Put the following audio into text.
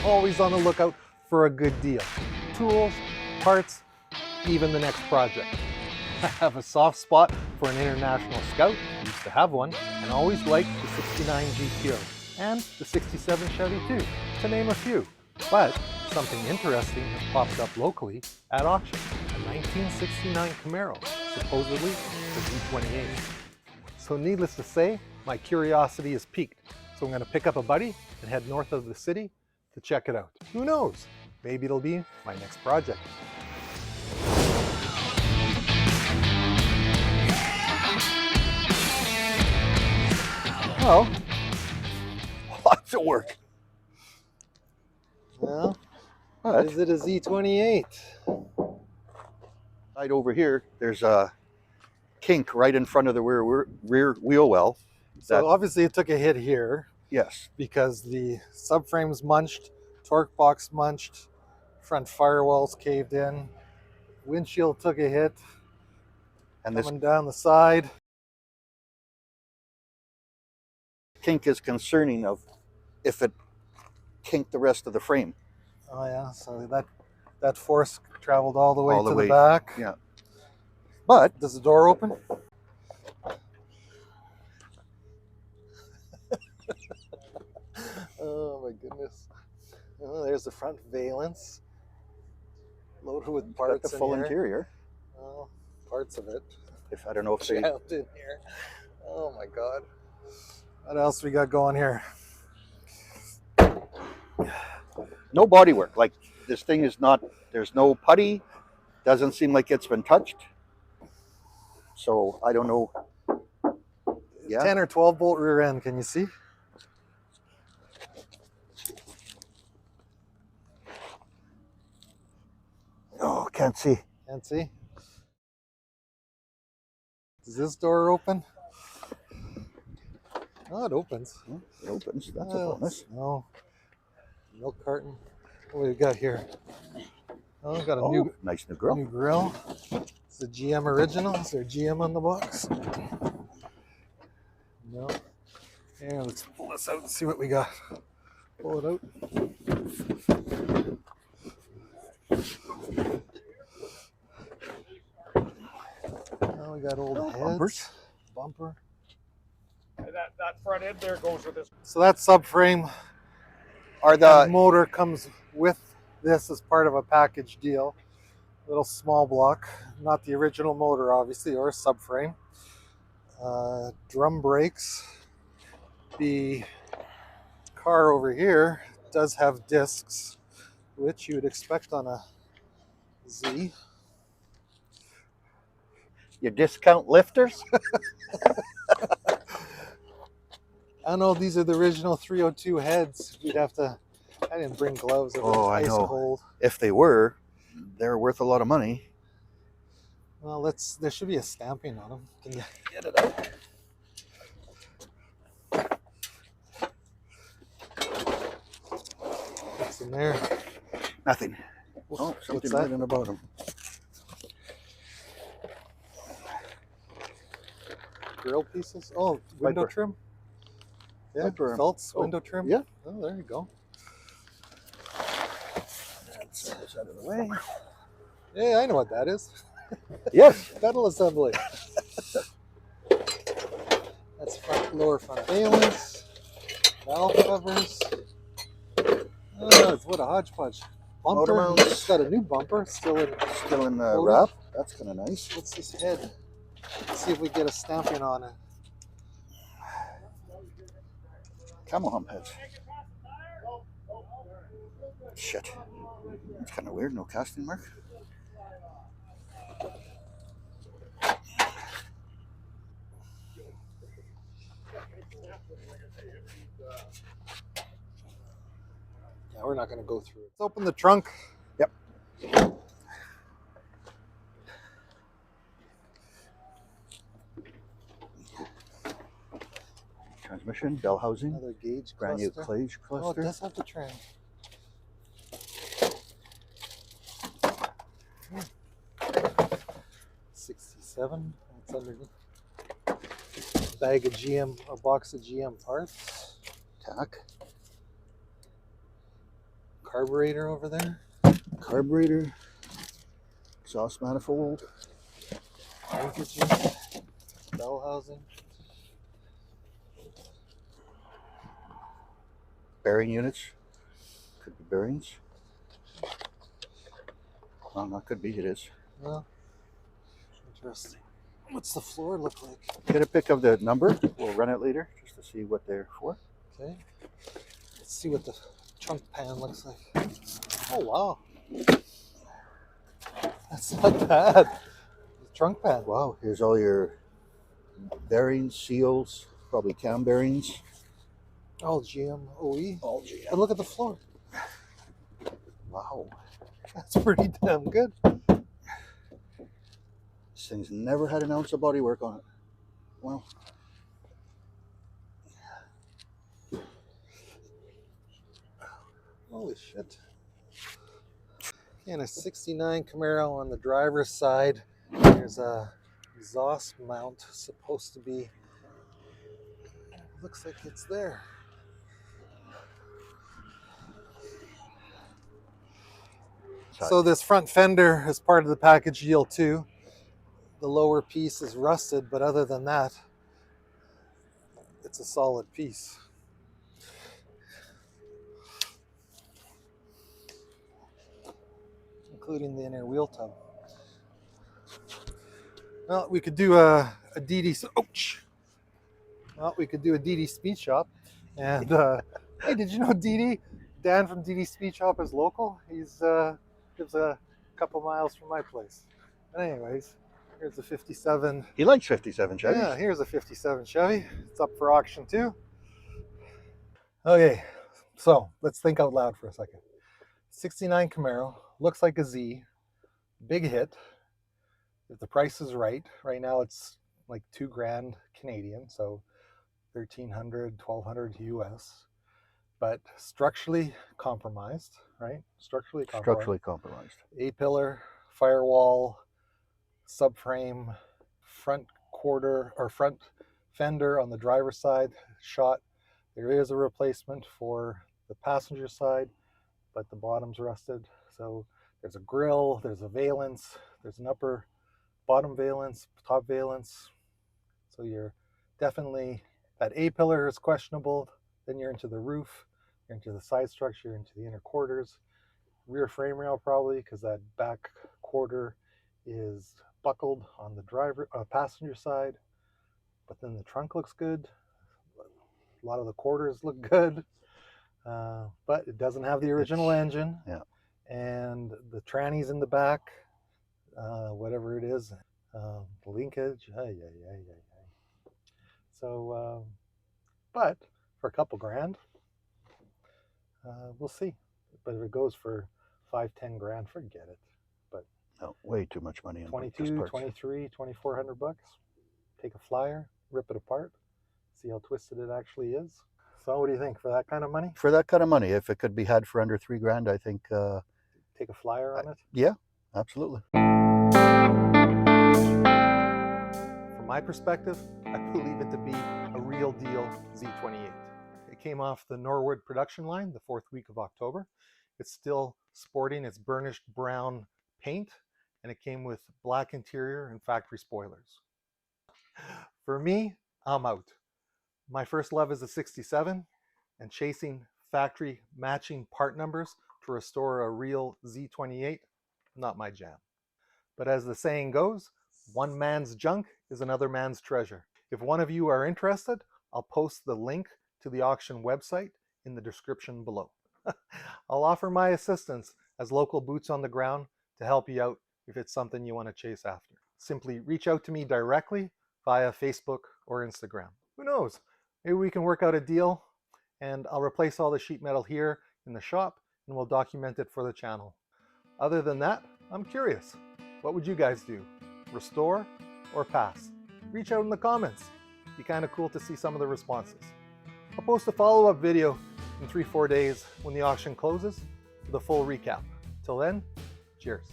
Always on the lookout for a good deal. Tools, parts, even the next project. I have a soft spot for an international scout, used to have one, and always liked the 69 GTO and the 67 Chevy too, to name a few. But something interesting has popped up locally at auction, a 1969 Camaro, supposedly the Z28. So needless to say, my curiosity is piqued. So I'm going to pick up a buddy and head north of the city to check it out. Who knows? Maybe it'll be my next project. Well, lots of work. Well, is it a Z28? Right over here, there's a kink right in front of the rear wheel well. So obviously it took a hit here. Yes. Because the subframe's munched, torque box munched, front firewall's caved in, windshield took a hit, and coming down the side. Kink is concerning of if it kinked the rest of the frame. Oh yeah, so that force traveled all the way to the way, back. Yeah. But does the door open? Oh my goodness. Oh, there's the front valence. Loaded with parts. Got the full interior. Oh, parts of it. I don't know if they jammed in here. Oh my god. What else we got going here? No body work. Like this thing is not. There's no putty. Doesn't seem like it's been touched. So I don't know. Yeah. 10 or 12 bolt rear end. Can you see? Oh, can't see. Can't see. Does this door open? Oh, it opens. It opens. That's a bonus. No. Milk carton. What do we got here? Oh, we got a nice new grill. New grill. It's a GM original. Is there GM on the box? No. Here, let's pull this out and see what we got. Pull it out. Now we got old heads. Bumpers. Bumper. That front end there goes with this. So that subframe, the motor comes with this as part of a package deal. Little small block, not the original motor obviously, or subframe. Drum brakes. The car over here does have discs, which you would expect on a Z. Your discount lifters? I know these are the original 302 heads. We'd have to. I didn't bring gloves. It was ice cold. If they were, they're worth a lot of money. Well, there should be a stamping on them. Can you get it out? What's in there? Nothing. Oh, something right in the bottom. Grill pieces. Oh, window trim. Yeah, felts, window trim. Yeah. Oh, there you go. Let's get this out of the way. Yeah, I know what that is. Yes. Pedal assembly. That's lower front valence. Valve covers. Oh, what a hodgepodge. Bumper. It's got a new bumper. Still in wrap. That's kind of nice. What's this head? Let's see if we get a stamping on it. Camel hump heads. Shit. That's kind of weird. No casting mark. Yeah, we're not going to go through it. Let's open the trunk. Yep. Transmission, bell housing. Another gauge granite cluster. clay cluster. Oh, it does have the trim. 67. That's underneath. Bag of GM, a box of GM parts. Tack. carburetor over there. Carburetor, exhaust manifold, Linkages, bell housing. bearing units. Could be bearings. Well, not could be, it is. Well, interesting. What's the floor look like? Get a pic of the number. We'll run it later just to see what they're for. Okay. Let's see what the trunk pan looks like. Oh, wow. That's not bad. The trunk pan. Wow, here's all your bearings, seals, probably cam bearings. All GMOE. All GM. But look at the floor. Wow. That's pretty damn good. This thing's never had an ounce of body work on it. Wow. Holy shit. And a 69 Camaro on the driver's side. There's a exhaust mount supposed to be. Looks like it's there. So this front fender is part of the package deal too. The lower piece is rusted, but other than that, it's a solid piece. Including the inner wheel tub. Well, we could do a DD. Ouch! Well, we could do a DD Speed Shop. And hey, did you know DD? Dan from DD Speed Shop is local. He's lives a couple miles from my place. But anyways, here's a 57. He likes 57 Chevys. Yeah, here's a 57 Chevy. It's up for auction too. Okay, so let's think out loud for a second. 69 Camaro, looks like a Z, big hit. If the price is right now it's like $2,000 Canadian, so 1,300, 1,200 US, but structurally compromised, right? Structurally compromised. A-pillar, firewall, subframe, front quarter or front fender on the driver's side shot. There is a replacement for the passenger side, but the bottom's rusted. So there's a grill, there's a valance, there's an upper bottom valance, top valance. So you're definitely, that A-pillar is questionable. Then you're into the roof, you're into the side structure, you're into the inner quarters. Rear frame rail probably, because that back quarter is buckled on the passenger side. But then the trunk looks good. A lot of the quarters look good. But it doesn't have the original engine. Yeah. And the trannies in the back, whatever it is, the linkage. So, but for a couple grand, we'll see. But if it goes for 5-10 grand, forget it. But no, way too much money. 22, 23, 2,400 bucks. Take a flyer, rip it apart, see how twisted it actually is. So what do you think for that kind of money? For that kind of money, if it could be had for under $3,000, I think. Take a flyer on it? Yeah, absolutely. From my perspective, I believe it to be a real deal Z28. It came off the Norwood production line the 4th week of October. It's still sporting its burnished brown paint, and it came with black interior and factory spoilers. For me, I'm out. My first love is a 67, and chasing factory matching part numbers to restore a real Z28, not my jam. But as the saying goes, one man's junk is another man's treasure. If one of you are interested, I'll post the link to the auction website in the description below. I'll offer my assistance as local boots on the ground to help you out if it's something you want to chase after. Simply reach out to me directly via Facebook or Instagram. Who knows? Maybe we can work out a deal, and I'll replace all the sheet metal here in the shop and we'll document it for the channel. Other than that, I'm curious. What would you guys do? Restore or pass? Reach out in the comments. Be kind of cool to see some of the responses. I'll post a follow-up video in 3-4 days when the auction closes with a full recap. Till then, cheers.